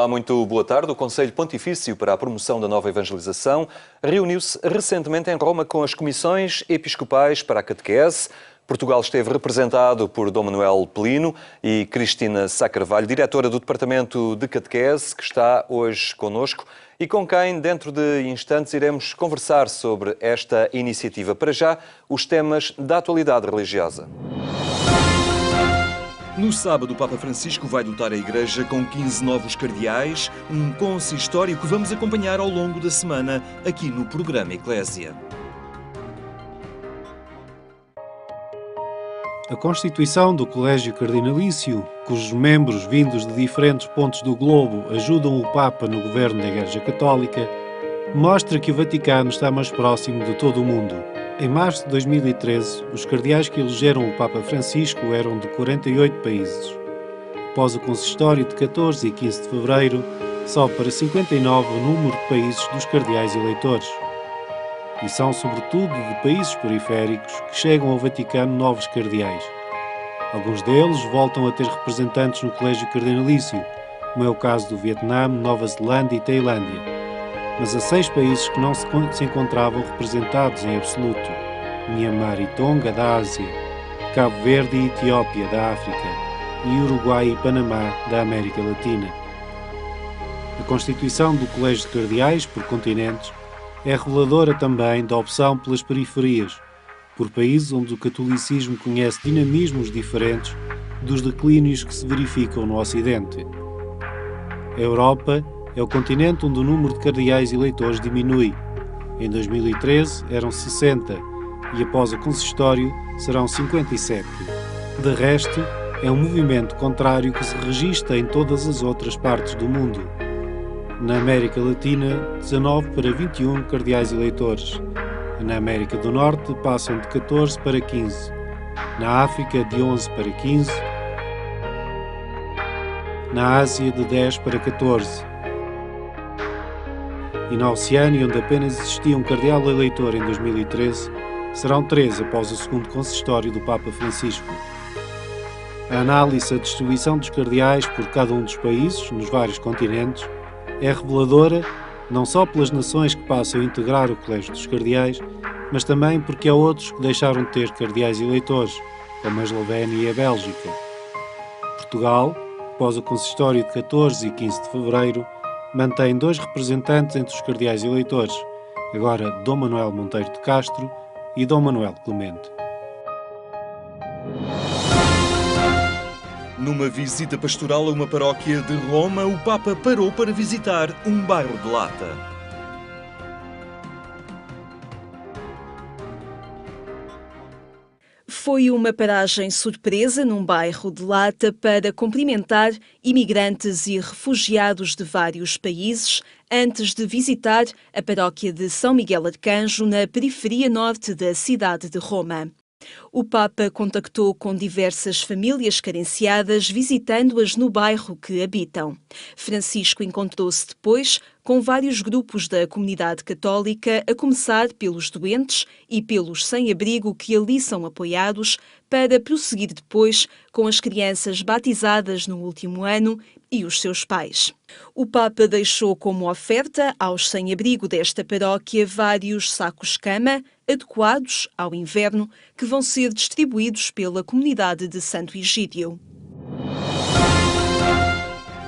Olá, muito boa tarde. O Conselho Pontifício para a Promoção da Nova Evangelização reuniu-se recentemente em Roma com as Comissões Episcopais para a Catequese. Portugal esteve representado por Dom Manuel Pelino e Cristina Sá Carvalho, diretora do Departamento de Catequese, que está hoje connosco e com quem, dentro de instantes, iremos conversar sobre esta iniciativa. Para já, os temas da atualidade religiosa. No sábado, o Papa Francisco vai dotar a Igreja com 15 novos cardeais, um consistório que vamos acompanhar ao longo da semana aqui no programa Eclésia. A constituição do Colégio Cardinalício, cujos membros vindos de diferentes pontos do globo ajudam o Papa no governo da Igreja Católica, mostra que o Vaticano está mais próximo de todo o mundo. Em março de 2013, os cardeais que elegeram o Papa Francisco eram de 48 países. Após o consistório de 14 e 15 de fevereiro, sobe para 59 o número de países dos cardeais eleitores. E são, sobretudo, de países periféricos que chegam ao Vaticano novos cardeais. Alguns deles voltam a ter representantes no Colégio Cardinalício, como é o caso do Vietnã, Nova Zelândia e Tailândia. Mas há 6 países que não se encontravam representados em absoluto: Myanmar e Tonga, da Ásia, Cabo Verde e Etiópia, da África, e Uruguai e Panamá, da América Latina. A constituição do Colégio de Cardeais, por continentes, é reveladora também da opção pelas periferias, por países onde o catolicismo conhece dinamismos diferentes dos declínios que se verificam no Ocidente. A Europa é o continente onde o número de cardeais eleitores diminui. Em 2013 eram 60 e após o consistório serão 57. De resto, é um movimento contrário que se registra em todas as outras partes do mundo. Na América Latina, 19 para 21 cardeais eleitores. Na América do Norte, passam de 14 para 15. Na África, de 11 para 15. Na Ásia, de 10 para 14. E na Oceânia, onde apenas existia um cardeal eleitor em 2013, serão 13 após o segundo consistório do Papa Francisco. A análise da distribuição dos cardeais por cada um dos países, nos vários continentes, é reveladora não só pelas nações que passam a integrar o Colégio dos Cardeais, mas também porque há outros que deixaram de ter cardeais eleitores, como a Eslovénia e a Bélgica. Portugal, após o consistório de 14 e 15 de fevereiro, mantém 2 representantes entre os cardeais eleitores, agora Dom Manuel Monteiro de Castro e Dom Manuel Clemente. Numa visita pastoral a uma paróquia de Roma, o Papa parou para visitar um bairro de Lata. Foi uma paragem surpresa num bairro de Lata para cumprimentar imigrantes e refugiados de vários países antes de visitar a paróquia de São Miguel Arcanjo, na periferia norte da cidade de Roma. O Papa contactou com diversas famílias carenciadas, visitando-as no bairro que habitam. Francisco encontrou-se depois com vários grupos da comunidade católica, a começar pelos doentes e pelos sem-abrigo que ali são apoiados, para prosseguir depois com as crianças batizadas no último ano e os seus pais. O Papa deixou como oferta aos sem-abrigo desta paróquia vários sacos-cama, adequados ao inverno, que vão ser distribuídos pela comunidade de Santo Egídio.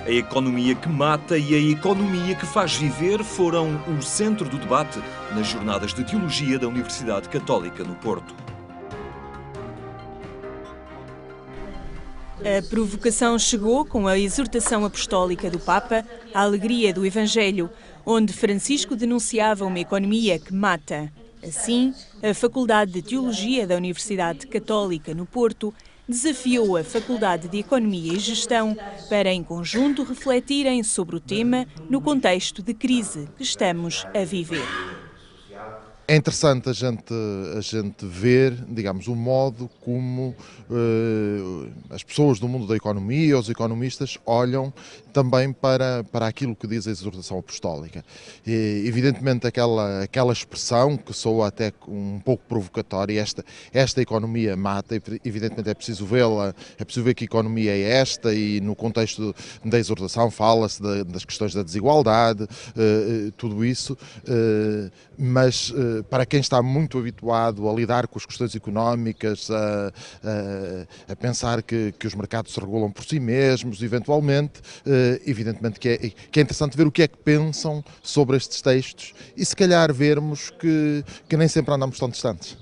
A economia que mata e a economia que faz viver foram o centro do debate nas Jornadas de Teologia da Universidade Católica no Porto. A provocação chegou com a exortação apostólica do Papa à alegria do Evangelho, onde Francisco denunciava uma economia que mata. Assim, a Faculdade de Teologia da Universidade Católica no Porto desafiou a Faculdade de Economia e Gestão para, em conjunto, refletirem sobre o tema no contexto de crise que estamos a viver. É interessante a gente ver, digamos, o modo como as pessoas do mundo da economia, os economistas, olham também para aquilo que diz a exortação apostólica. E, evidentemente, aquela expressão que soa até um pouco provocatória, esta economia mata, evidentemente é preciso vê-la, é preciso ver que economia é esta, e no contexto da exortação fala-se das questões da desigualdade, tudo isso, mas para quem está muito habituado a lidar com as questões económicas, a pensar que os mercados se regulam por si mesmos, eventualmente, evidentemente que é interessante ver o que é que pensam sobre estes textos e se calhar vermos que nem sempre andamos tão distantes.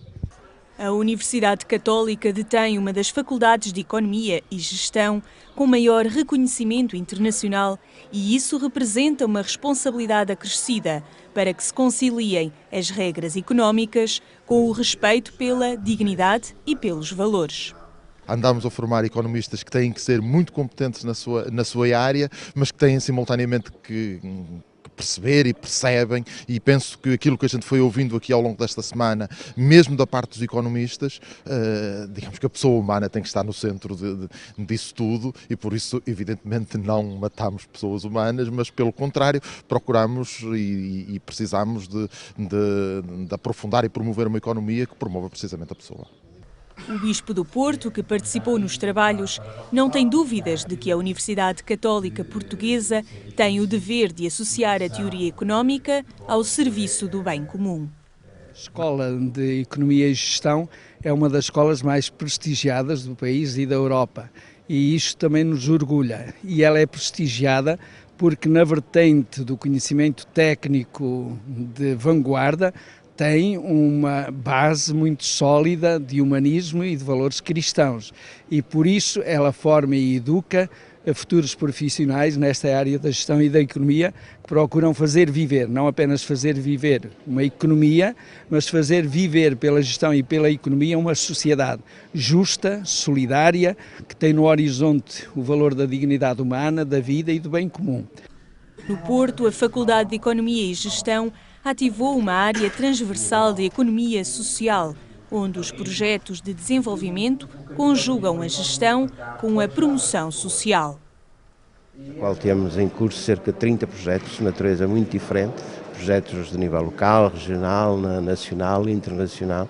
A Universidade Católica detém uma das faculdades de Economia e Gestão com maior reconhecimento internacional, e isso representa uma responsabilidade acrescida para que se conciliem as regras económicas com o respeito pela dignidade e pelos valores. Andamos a formar economistas que têm que ser muito competentes na sua área, mas que têm simultaneamente que perceber e percebem, e penso que aquilo que a gente foi ouvindo aqui ao longo desta semana, mesmo da parte dos economistas, digamos que a pessoa humana tem que estar no centro disso tudo, e por isso, evidentemente, não matamos pessoas humanas, mas pelo contrário, procuramos e precisamos de aprofundar e promover uma economia que promova precisamente a pessoa. O Bispo do Porto, que participou nos trabalhos, não tem dúvidas de que a Universidade Católica Portuguesa tem o dever de associar a teoria económica ao serviço do bem comum. A Escola de Economia e Gestão é uma das escolas mais prestigiadas do país e da Europa, e isto também nos orgulha. E ela é prestigiada porque, na vertente do conhecimento técnico de vanguarda, tem uma base muito sólida de humanismo e de valores cristãos, e por isso ela forma e educa futuros profissionais nesta área da gestão e da economia, que procuram fazer viver, não apenas fazer viver uma economia, mas fazer viver pela gestão e pela economia uma sociedade justa, solidária, que tem no horizonte o valor da dignidade humana, da vida e do bem comum. No Porto, a Faculdade de Economia e Gestão ativou uma área transversal de economia social, onde os projetos de desenvolvimento conjugam a gestão com a promoção social. No qual temos em curso cerca de 30 projetos de natureza muito diferente, projetos de nível local, regional, nacional e internacional,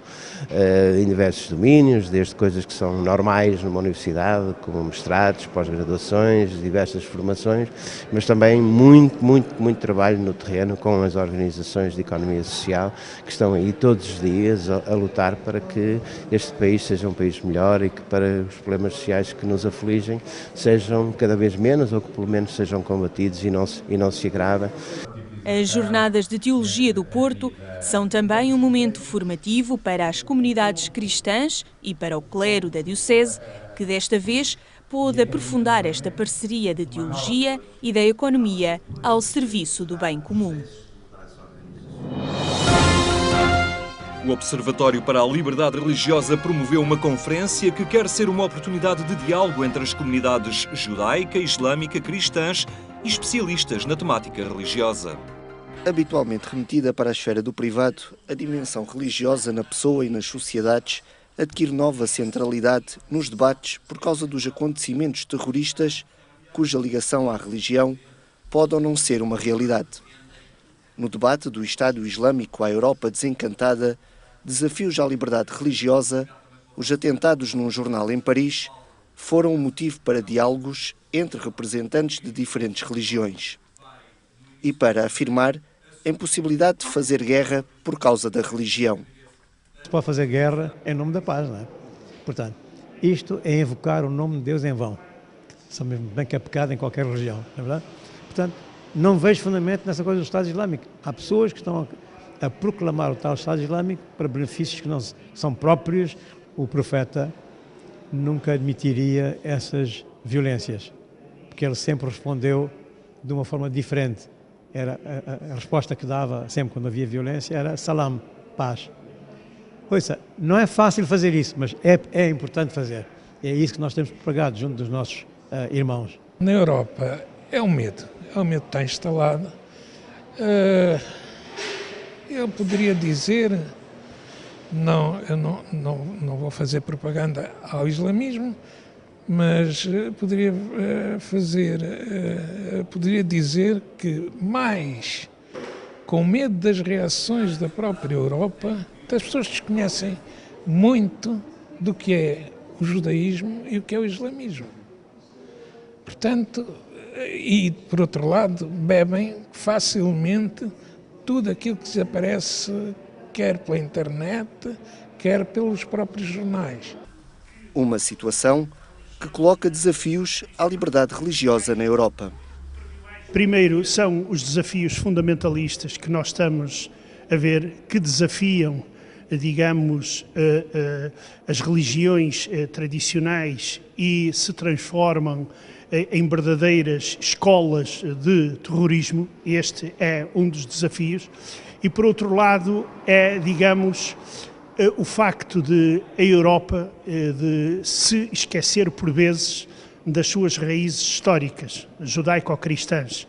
em diversos domínios, desde coisas que são normais numa universidade, como mestrados, pós-graduações, diversas formações, mas também muito trabalho no terreno com as organizações de economia social, que estão aí todos os dias a lutar para que este país seja um país melhor e que para os problemas sociais que nos afligem sejam cada vez menos, ou que pelo menos sejam combatidos e não se agravem. As Jornadas de Teologia do Porto são também um momento formativo para as comunidades cristãs e para o clero da Diocese, que desta vez pôde aprofundar esta parceria de teologia e da economia ao serviço do bem comum. O Observatório para a Liberdade Religiosa promoveu uma conferência que quer ser uma oportunidade de diálogo entre as comunidades judaica, islâmica, cristãs e especialistas na temática religiosa. Habitualmente remetida para a esfera do privado, a dimensão religiosa na pessoa e nas sociedades adquire nova centralidade nos debates por causa dos acontecimentos terroristas cuja ligação à religião pode ou não ser uma realidade. No debate do Estado Islâmico à Europa desencantada, desafios à liberdade religiosa, os atentados num jornal em Paris foram um motivo para diálogos entre representantes de diferentes religiões e para afirmar a impossibilidade de fazer guerra por causa da religião. Se pode fazer guerra em nome da paz, não é? Portanto, isto é invocar o nome de Deus em vão. Sabemos bem que é pecado em qualquer religião, não é verdade? Portanto, não vejo fundamento nessa coisa do Estado Islâmico. Há pessoas que estão a proclamar o tal Estado Islâmico para benefícios que não são próprios. O profeta nunca admitiria essas violências, porque ele sempre respondeu de uma forma diferente. Era a resposta que dava sempre quando havia violência era salam, paz. Ouça, não é fácil fazer isso, mas é importante fazer. E é isso que nós temos propagado junto dos nossos irmãos. Na Europa é um medo que está instalado. Eu poderia dizer, eu não vou fazer propaganda ao islamismo, mas poderia dizer que mais com medo das reações da própria Europa, as pessoas desconhecem muito do que é o judaísmo e o que é o islamismo. Portanto, e por outro lado, bebem facilmente tudo aquilo que lhes aparece, quer pela internet, quer pelos próprios jornais. Uma situação que coloca desafios à liberdade religiosa na Europa. Primeiro, são os desafios fundamentalistas que nós estamos a ver, que desafiam, digamos, as religiões tradicionais e se transformam em verdadeiras escolas de terrorismo. Este é um dos desafios. E, por outro lado, é, digamos, o facto de a Europa de se esquecer por vezes das suas raízes históricas, judaico-cristãs,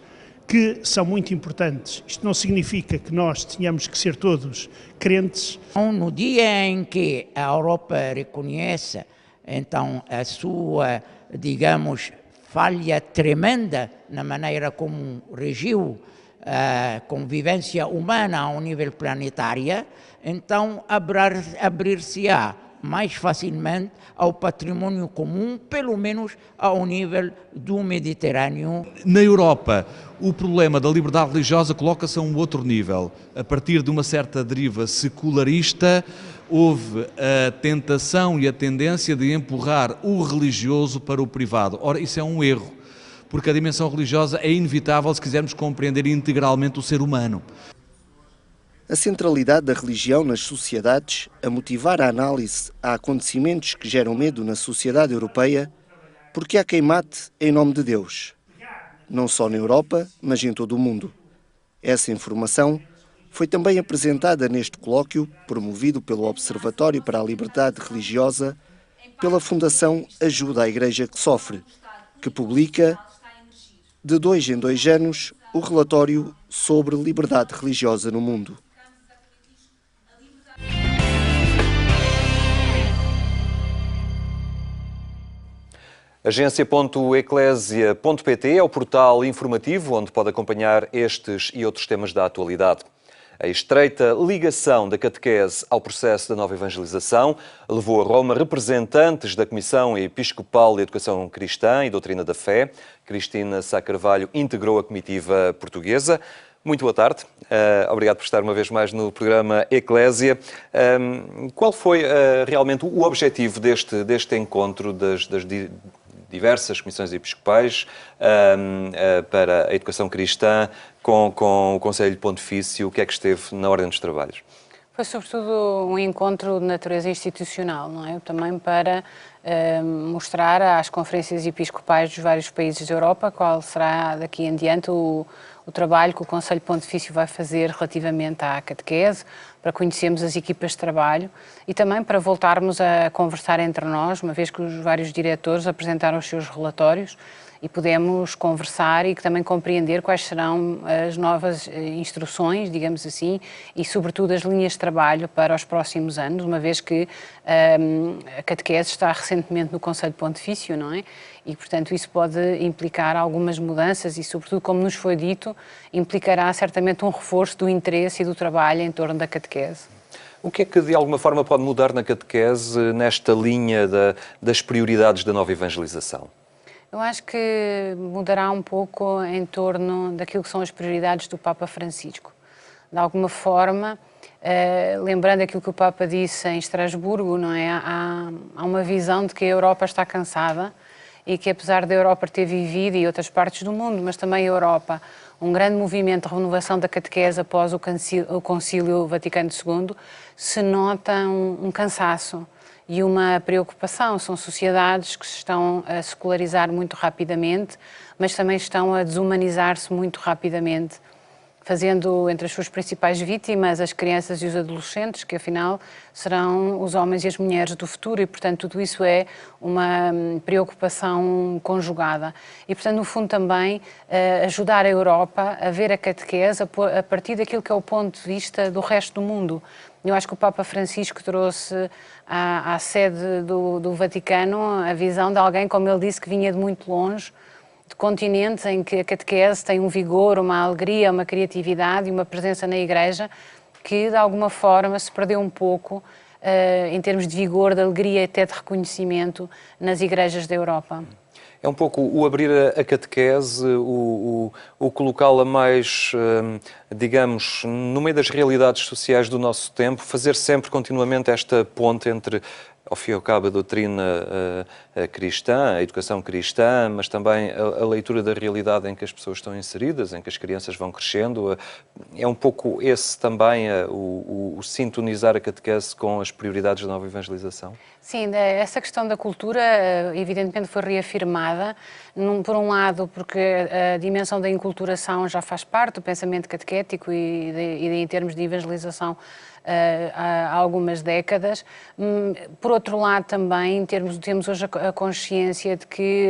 que são muito importantes. Isto não significa que nós tenhamos que ser todos crentes. No dia em que a Europa reconhece, então, a sua, digamos, falha tremenda na maneira como regiu a convivência humana a um nível planetário, então abrir-se-á mais facilmente ao património comum, pelo menos ao nível do Mediterrâneo. Na Europa, o problema da liberdade religiosa coloca-se a um outro nível. A partir de uma certa deriva secularista, houve a tentação e a tendência de empurrar o religioso para o privado. Ora, isso é um erro, porque a dimensão religiosa é inevitável se quisermos compreender integralmente o ser humano. A centralidade da religião nas sociedades, a motivar a análise a acontecimentos que geram medo na sociedade europeia, porque há quem mate em nome de Deus. Não só na Europa, mas em todo o mundo. Essa informação foi também apresentada neste colóquio, promovido pelo Observatório para a Liberdade Religiosa, pela Fundação Ajuda à Igreja que Sofre, que publica, de 2 em 2 anos, o relatório sobre liberdade religiosa no mundo. Agência.eclésia.pt é o portal informativo onde pode acompanhar estes e outros temas da atualidade. A estreita ligação da catequese ao processo da nova evangelização levou a Roma representantes da Comissão Episcopal de Educação Cristã e Doutrina da Fé. Cristina Sá Carvalho integrou a comitiva portuguesa. Muito boa tarde. Obrigado por estar uma vez mais no programa Eclésia. Qual foi realmente o objetivo deste encontro das diversas comissões episcopais para a educação cristã com o Conselho Pontifício? O que é que esteve na ordem dos trabalhos? Foi sobretudo um encontro de natureza institucional, não é? Também para mostrar às conferências episcopais dos vários países da Europa qual será daqui em diante o trabalho que o Conselho Pontifício vai fazer relativamente à catequese, para conhecermos as equipas de trabalho e também para voltarmos a conversar entre nós, uma vez que os vários diretores apresentaram os seus relatórios e pudemos conversar e também compreender quais serão as novas instruções, digamos assim, e sobretudo as linhas de trabalho para os próximos anos, uma vez que a catequese está recentemente no Conselho Pontifício, não é? E, portanto, isso pode implicar algumas mudanças e, sobretudo, como nos foi dito, implicará certamente um reforço do interesse e do trabalho em torno da catequese. O que é que, de alguma forma, pode mudar na catequese nesta linha das prioridades da nova evangelização? Eu acho que mudará um pouco em torno daquilo que são as prioridades do Papa Francisco. De alguma forma, lembrando aquilo que o Papa disse em Estrasburgo, não é? Há uma visão de que a Europa está cansada e que, apesar da Europa ter vivido, e outras partes do mundo, mas também a Europa, um grande movimento de renovação da catequese após o Concílio Vaticano II, se nota um cansaço e uma preocupação. São sociedades que se estão a secularizar muito rapidamente, mas também estão a desumanizar-se muito rapidamente. fazendo entre as suas principais vítimas as crianças e os adolescentes, que afinal serão os homens e as mulheres do futuro, e portanto tudo isso é uma preocupação conjugada. E portanto, no fundo, também ajudar a Europa a ver a catequese a partir daquilo que é o ponto de vista do resto do mundo. Eu acho que o Papa Francisco trouxe à sede do Vaticano a visão de alguém, como ele disse, que vinha de muito longe, de continentes em que a catequese tem um vigor, uma alegria, uma criatividade e uma presença na Igreja que, de alguma forma, se perdeu um pouco em termos de vigor, de alegria e até de reconhecimento nas igrejas da Europa. É um pouco o abrir a catequese, o colocá-la mais, digamos, no meio das realidades sociais do nosso tempo, fazer sempre, continuamente, esta ponte entre, ao fim e ao cabo, a doutrina cristã, a educação cristã, mas também a leitura da realidade em que as pessoas estão inseridas, em que as crianças vão crescendo. É um pouco esse também o sintonizar a catequese com as prioridades da nova evangelização? Sim, essa questão da cultura evidentemente foi reafirmada, por um lado porque a dimensão da enculturação já faz parte do pensamento catequético e em termos de evangelização há algumas décadas. Por outro lado também temos hoje a consciência de que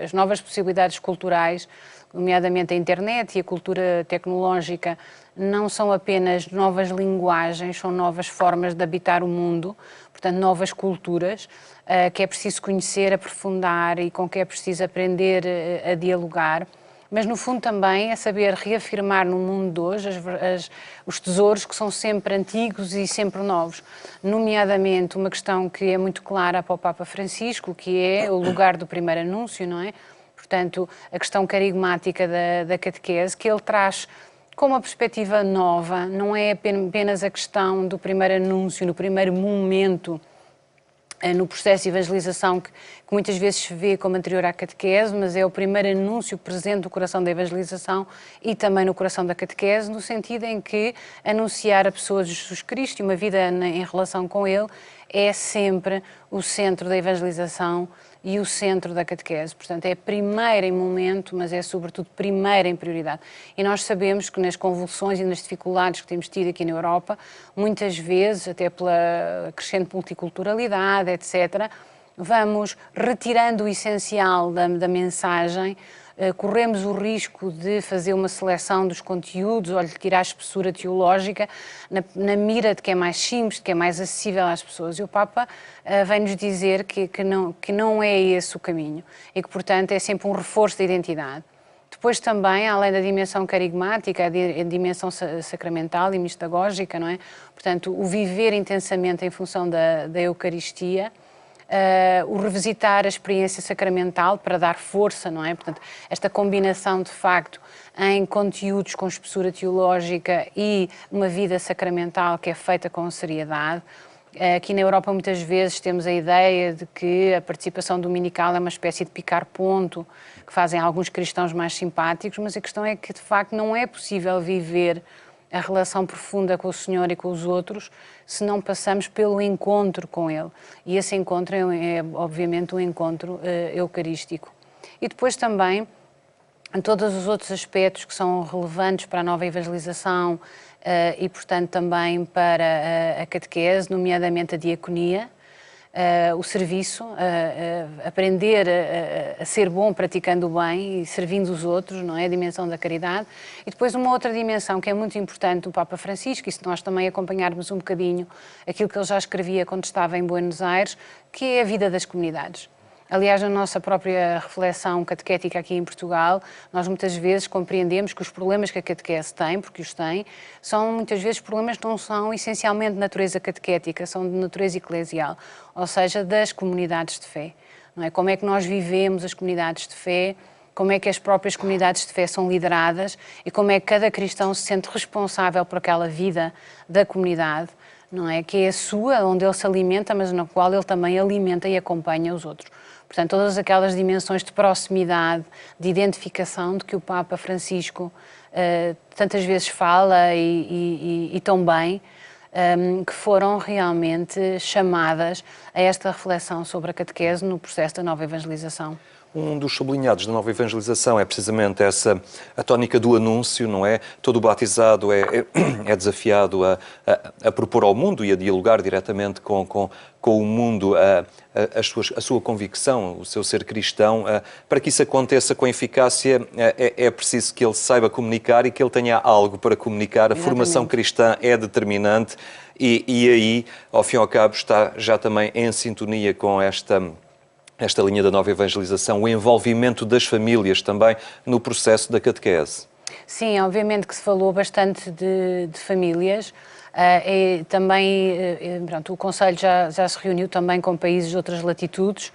as novas possibilidades culturais, nomeadamente a internet e a cultura tecnológica, não são apenas novas linguagens, são novas formas de habitar o mundo, portanto novas culturas, que é preciso conhecer, aprofundar e com que é preciso aprender a dialogar. Mas, no fundo, também é saber reafirmar no mundo de hoje os tesouros que são sempre antigos e sempre novos. Nomeadamente, uma questão que é muito clara para o Papa Francisco, que é o lugar do primeiro anúncio, não é? Portanto, a questão carigmática da catequese, que ele traz com uma perspectiva nova, não é apenas a questão do primeiro anúncio, no primeiro momento, no processo de evangelização que muitas vezes se vê como anterior à catequese, mas é o primeiro anúncio presente no coração da evangelização e também no coração da catequese, no sentido em que anunciar a pessoa de Jesus Cristo e uma vida em relação com Ele é sempre o centro da evangelização e o centro da catequese. Portanto, é primeira em momento, mas é sobretudo primeira em prioridade. E nós sabemos que nas convulsões e nas dificuldades que temos tido aqui na Europa, muitas vezes, até pela crescente multiculturalidade, etc., vamos retirando o essencial da mensagem, corremos o risco de fazer uma seleção dos conteúdos ou de tirar a espessura teológica na mira de que é mais simples, de que é mais acessível às pessoas. E o Papa vem-nos dizer que não é esse o caminho e que, portanto, é sempre um reforço da identidade. Depois também, além da dimensão carigmática, a dimensão sacramental e mistagógica, não é? Portanto, o viver intensamente em função da Eucaristia, o revisitar a experiência sacramental para dar força, não é? Portanto, esta combinação de facto em conteúdos com espessura teológica e uma vida sacramental que é feita com seriedade. Aqui na Europa muitas vezes temos a ideia de que a participação dominical é uma espécie de picar-ponto que fazem alguns cristãos mais simpáticos, mas a questão é que de facto não é possível viver a relação profunda com o Senhor e com os outros se não passamos pelo encontro com Ele. E esse encontro é obviamente um encontro eucarístico. E depois também, em todos os outros aspectos que são relevantes para a nova evangelização e, portanto, também para a catequese, nomeadamente a diaconia, o serviço, aprender a ser bom praticando o bem e servindo os outros, não é? A dimensão da caridade. E depois uma outra dimensão que é muito importante do Papa Francisco, e se nós também acompanharmos um bocadinho aquilo que ele já escrevia quando estava em Buenos Aires, que é a vida das comunidades. Aliás, na nossa própria reflexão catequética aqui em Portugal, nós muitas vezes compreendemos que os problemas que a catequese tem, porque os tem, são muitas vezes problemas que não são essencialmente de natureza catequética, são de natureza eclesial, ou seja, das comunidades de fé. Não é? Como é que nós vivemos as comunidades de fé, como é que as próprias comunidades de fé são lideradas e como é que cada cristão se sente responsável por aquela vida da comunidade, não é? Que é a sua, onde ele se alimenta, mas na qual ele também alimenta e acompanha os outros. Portanto, todas aquelas dimensões de proximidade, de identificação de que o Papa Francisco tantas vezes fala e tão bem, que foram realmente chamadas a esta reflexão sobre a catequese no processo da nova evangelização. Um dos sublinhados da nova evangelização é precisamente a tónica do anúncio, não é? Todo o batizado é desafiado a propor ao mundo e a dialogar diretamente com o mundo a sua convicção, o seu ser cristão. Para que isso aconteça com eficácia, é preciso que ele saiba comunicar e que ele tenha algo para comunicar. A formação cristã é determinante e aí, ao fim e ao cabo, está já também em sintonia com esta linha da nova evangelização, o envolvimento das famílias também no processo da catequese. Sim, obviamente que se falou bastante de famílias. Pronto, o Conselho já se reuniu também com países de outras latitudes.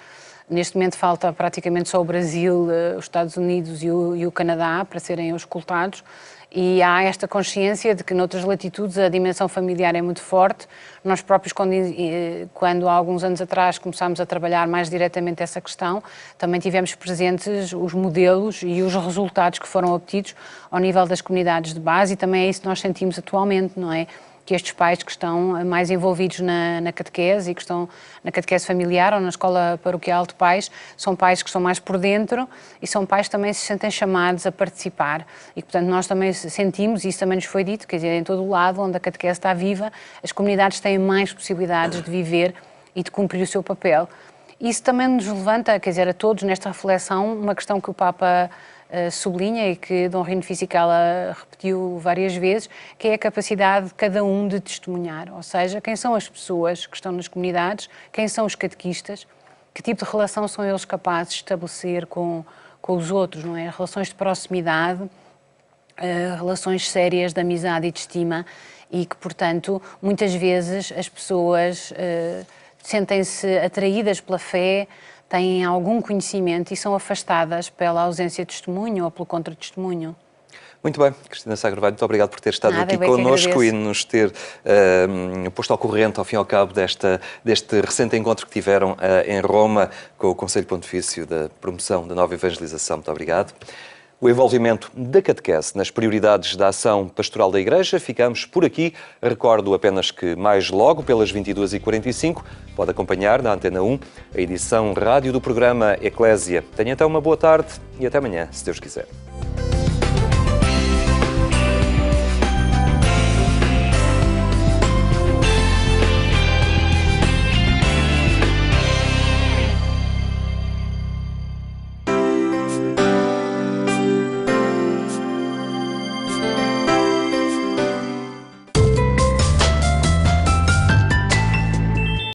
Neste momento falta praticamente só o Brasil, os Estados Unidos e o Canadá para serem auscultados. E há esta consciência de que noutras latitudes a dimensão familiar é muito forte. Nós próprios, quando há alguns anos atrás começámos a trabalhar mais diretamente essa questão, também tivemos presentes os modelos e os resultados que foram obtidos ao nível das comunidades de base, e também é isso que nós sentimos atualmente, não é? Que estes pais que estão mais envolvidos na catequese e que estão na catequese familiar ou na escola paroquial de pais, são pais que estão mais por dentro e são pais que também se sentem chamados a participar. E, portanto, nós também sentimos, e isso também nos foi dito, quer dizer, em todo o lado onde a catequese está viva, as comunidades têm mais possibilidades de viver e de cumprir o seu papel. Isso também nos levanta, quer dizer, a todos nesta reflexão, uma questão que o Papa sublinha e que Dom Rino Fisichella repetiu várias vezes, que é a capacidade de cada um de testemunhar, ou seja, quem são as pessoas que estão nas comunidades, quem são os catequistas, que tipo de relação são eles capazes de estabelecer com os outros, não é? Relações de proximidade, relações sérias de amizade e de estima, e que, portanto, muitas vezes as pessoas sentem-se atraídas pela fé, têm algum conhecimento e são afastadas pela ausência de testemunho ou pelo contra-testemunho. Muito bem, Cristina Sá Carvalho, muito obrigado por ter estado aqui connosco e nos ter posto ao corrente, ao fim e ao cabo, deste recente encontro que tiveram em Roma com o Conselho Pontifício da Promoção da Nova Evangelização. Muito obrigado. O envolvimento da catequese nas prioridades da ação pastoral da Igreja. Ficamos por aqui. Recordo apenas que mais logo, pelas 22h45, pode acompanhar na Antena 1 a edição rádio do programa Eclésia. Tenha então uma boa tarde e até amanhã, se Deus quiser.